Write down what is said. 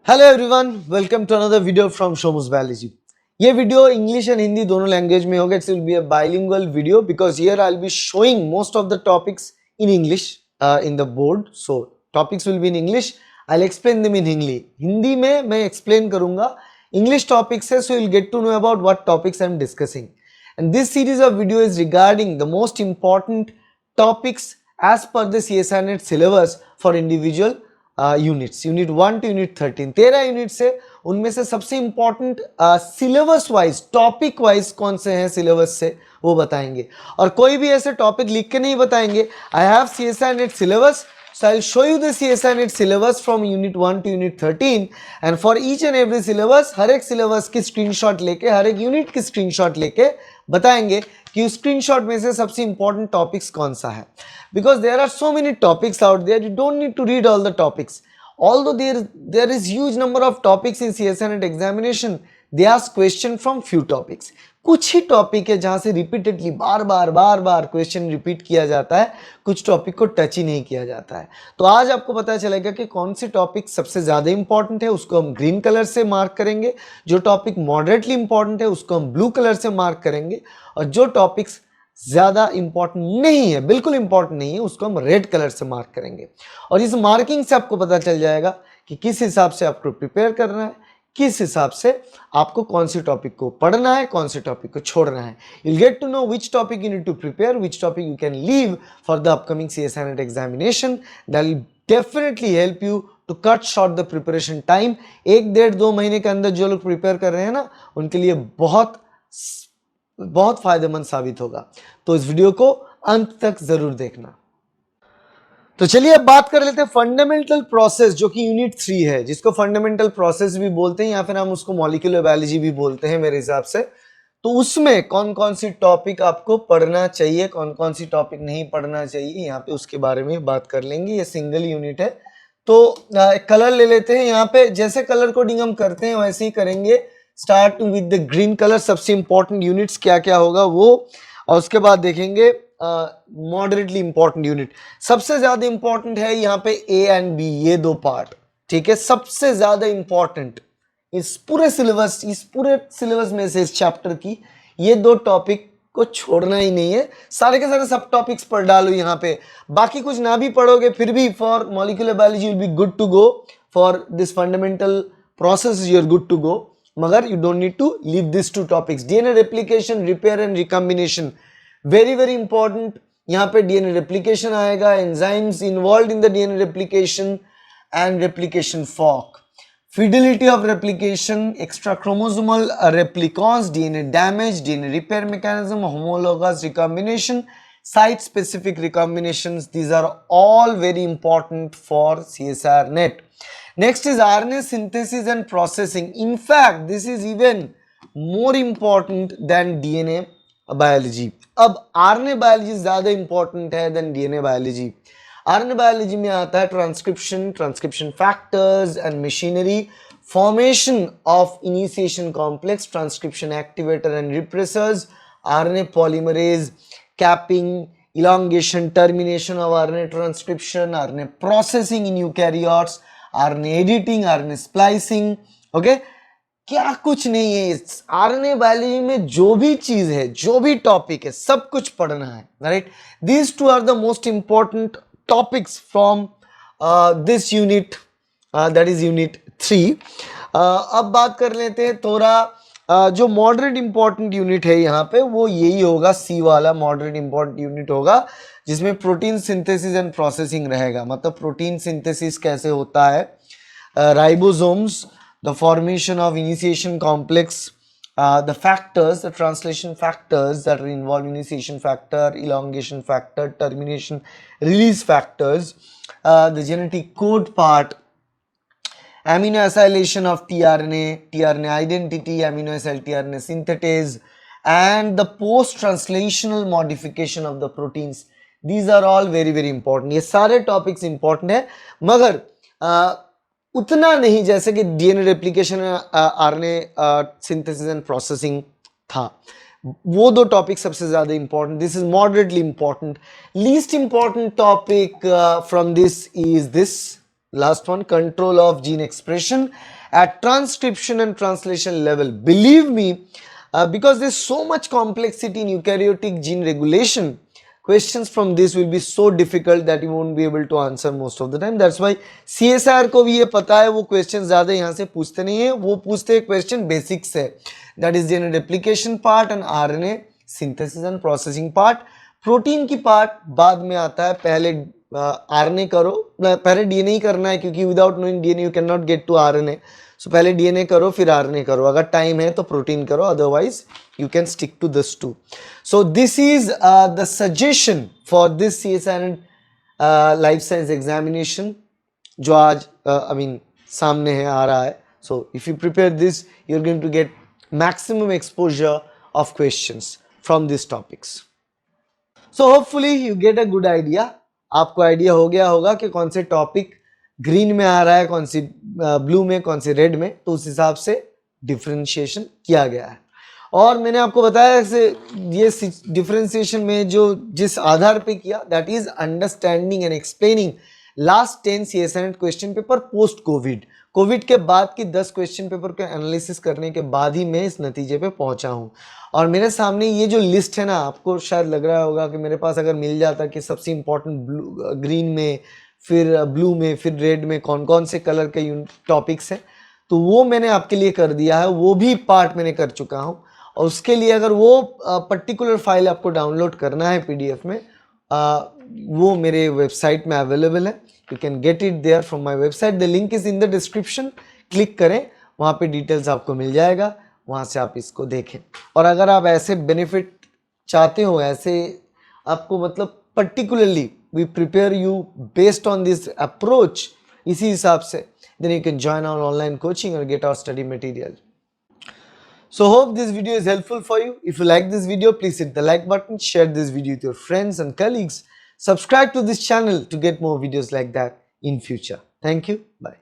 Hello everyone, welcome to another video from Shomu's biology. ये वीडियो English and Hindi दोनों language में होगा। It's will be a bilingual video because here I will be showing most of the topics in English in the board. So topics will be in English, I will explain them in Hindi में मैं explain करूंगा English topics है। So you will get to know about what topics I am discussing, and this series of video is regarding the most important topics as per the CSIR syllabus for individual units, unit 1 to unit 13, 13 units है। उनमें से सबसे important syllabus wise, topic wise कौन से हैं syllabus से वो बताएंगे, और कोई भी ऐसे टॉपिक लिख के नहीं बताएंगे। I have CSIR net syllabus, so I'll show you the CSIR net syllabus from unit 1 to unit 13, and for each and every syllabus हर एक syllabus की स्क्रीनशॉट लेके, हर एक यूनिट की स्क्रीनशॉट लेके बताएंगे कि उस स्क्रीनशॉट में से सबसे इंपॉर्टेंट टॉपिक्स कौन सा है। Because there are so many topics out there, you don't need to read all the topics. Although there is huge number of topics in CSIR net examination, they ask question from few topics. कुछ ही topic है जहां से repeatedly बार बार question repeat किया जाता है, कुछ topic को touch ही नहीं किया जाता है। तो आज आपको पता चलेगा कि कौन सी टॉपिक सबसे ज़्यादा इंपॉर्टेंट है, उसको हम ग्रीन कलर से मार्क करेंगे। जो टॉपिक मॉडरेटली इंपॉर्टेंट है उसको हम ब्लू कलर से मार्क करेंगे, और जो टॉपिक्स ज़्यादा इंपॉर्टेंट नहीं है, बिल्कुल इंपॉर्टेंट नहीं है, उसको हम रेड कलर से मार्क करेंगे। और इस मार्किंग से आपको पता चल जाएगा कि किस हिसाब से आपको प्रिपेयर करना है, किस हिसाब से आपको कौन सी टॉपिक को पढ़ना है, कौन से टॉपिक को छोड़ना है। you'll get to know which topic you need to prepare, which topic you can leave for the upcoming CSIR net examination. that will definitely help you to cut short the preparation time. 1-1.5-2 महीने के अंदर जो लोग prepare कर रहे हैं ना, उनके लिए बहुत बहुत फायदेमंद साबित होगा। तो इस वीडियो को अंत तक जरूर देखना। तो चलिए अब बात कर लेते हैं फंडामेंटल प्रोसेस, जो कि यूनिट 3 है, जिसको फंडामेंटल प्रोसेस भी बोलते हैं या फिर हम उसको मॉलिक्यूलर बायोलॉजी भी बोलते हैं मेरे हिसाब से। तो उसमें कौन कौन सी टॉपिक आपको पढ़ना चाहिए, कौन कौन सी टॉपिक नहीं पढ़ना चाहिए, यहाँ पे उसके बारे में बात कर लेंगे। ये सिंगल यूनिट है। तो कलर ले लेते हैं। यहाँ पे जैसे कलर कोडिंग हम करते हैं वैसे ही करेंगे। Start with the green colour, सबसे इंपॉर्टेंट यूनिट्स क्या क्या होगा वो, और उसके बाद देखेंगे मॉडरेटली इंपॉर्टेंट यूनिट। सबसे ज्यादा इंपॉर्टेंट है यहाँ पे ए एंड बी, ये दो पार्ट, ठीक है। सबसे ज्यादा इंपॉर्टेंट इस पूरे सिलेबस में से, इस चैप्टर की ये दो टॉपिक को छोड़ना ही नहीं है। सारे के सारे सब टॉपिक्स पढ़ डालो यहाँ पे, बाकी कुछ ना भी पढ़ोगे फिर भी for molecular biology will be good to go, for this fundamental process you are good to go. मगर you don't need to leave this two topics. DNA replication, repair and recombination, very very important. यहाँ पे DNA replication आएगा, enzymes involve in the DNA replication and replication fork, fidelity of replication, extra chromosomal replicons, DNA damage, DNA repair mechanism, homologous recombination, site specific recombinations. These are all very important for CSIR net. Next is RNA synthesis and processing. In fact, this is even more important than DNA biology. अब RNA biology ज़्यादा important है than DNA biology. RNA biology में आता है transcription factors and machinery, formation of initiation complex, transcription activator and repressors, RNA polymerase, capping, elongation, termination of RNA transcription, RNA processing in eukaryotes, RNA editing, RNA splicing. Okay, क्या कुछ नहीं है इस RNA biology में, जो भी चीज है, जो भी टॉपिक है, सब कुछ पढ़ना है, right. These two are the most important topics from this unit, that is unit 3. अब बात कर लेते हैं थोड़ा जो मॉडरेट इंपॉर्टेंट यूनिट है यहाँ पे, वो यही होगा, सी वाला मॉडरेट इंपॉर्टेंट यूनिट होगा, जिसमें प्रोटीन सिंथेसिस एंड प्रोसेसिंग रहेगा। मतलब प्रोटीन सिंथेसिस कैसे होता है, ribosomes, the formation of initiation complex, the factors, the translation factors that are involved, initiation factor, elongation factor, termination release factors, the genetic code part, amino acylation of tRNA, tRNA identity, amino acyl tRNA synthetase, and the post translational modification of the proteins. These are all very very important. ये सारे topics important है, मगर उतना नहीं जैसे कि DNA replication, RNA synthesis and processing था। वो दो टॉपिक सबसे ज्यादा important. This is moderately important. Least important topic from this is this, last one, control of gene expression at transcription and translation level. Believe me, because there's so much complexity in eukaryotic gene regulation, questions from this will be so difficult that you won't be able to answer most of the time. That's why CSR को भी ये पता है, वो question ज़्यादा यहाँ से पूछते नहीं है, वो पूछते हैं क्वेश्चन बेसिक से, that is DNA replication part and RNA synthesis and processing part. Protein की पार्ट बाद में आता है, पहले RNA करो, पहले DNA ही करना है, क्योंकि without knowing DNA you can not get to RNA. So पहले DNA करो फिर RNA करो, अगर टाइम है तो प्रोटीन करो, otherwise you can stick to this two. So this is the suggestion for this CSR and life science examination जो आज सामने है, आ रहा है. So if you prepare this, you're going to get maximum exposure of questions from these topics. So hopefully you get a good idea. आपको idea हो गया होगा कि कौन से टॉपिक ग्रीन में आ रहा है, कौन सी ब्लू में, कौन सी रेड में, तो उस हिसाब से डिफरेंशिएशन किया गया है. और मैंने आपको बताया ये डिफरेंशिएशन में जो जिस आधार पे किया, that is understanding and explaining last 10 CSIR question paper post Covid के बाद की 10 क्वेश्चन पेपर के एनालिसिस करने के बाद ही मैं इस नतीजे पे पहुंचा हूं. और मेरे सामने ये जो लिस्ट है ना, आपको शायद लग रहा होगा कि मेरे पास अगर मिल जाता कि सबसे इंपॉर्टेंट ग्रीन में, फिर ब्लू में, फिर रेड में कौन कौन से कलर के टॉपिक्स हैं, तो वो मैंने आपके लिए कर दिया है, वो भी पार्ट मैंने कर चुका हूँ. और उसके लिए अगर वो पर्टिकुलर फाइल आपको डाउनलोड करना है PDF में, वो मेरे वेबसाइट में अवेलेबल है. You can get it there from my website. The link is in the description. Click करें, वहाँ पे डिटेल्स आपको मिल जाएगा, वहाँ से आप इसको देखें. और अगर आप ऐसे बेनिफिट चाहते हो, ऐसे आपको मतलब particularly we prepare you based on this approach, इसी हिसाब से, then you can join our online coaching और get our study material. So hope this video is helpful for you. If you like this video, please hit the like button, share this video with your friends and colleagues. Subscribe to this channel to get more videos like that in future. Thank you. Bye.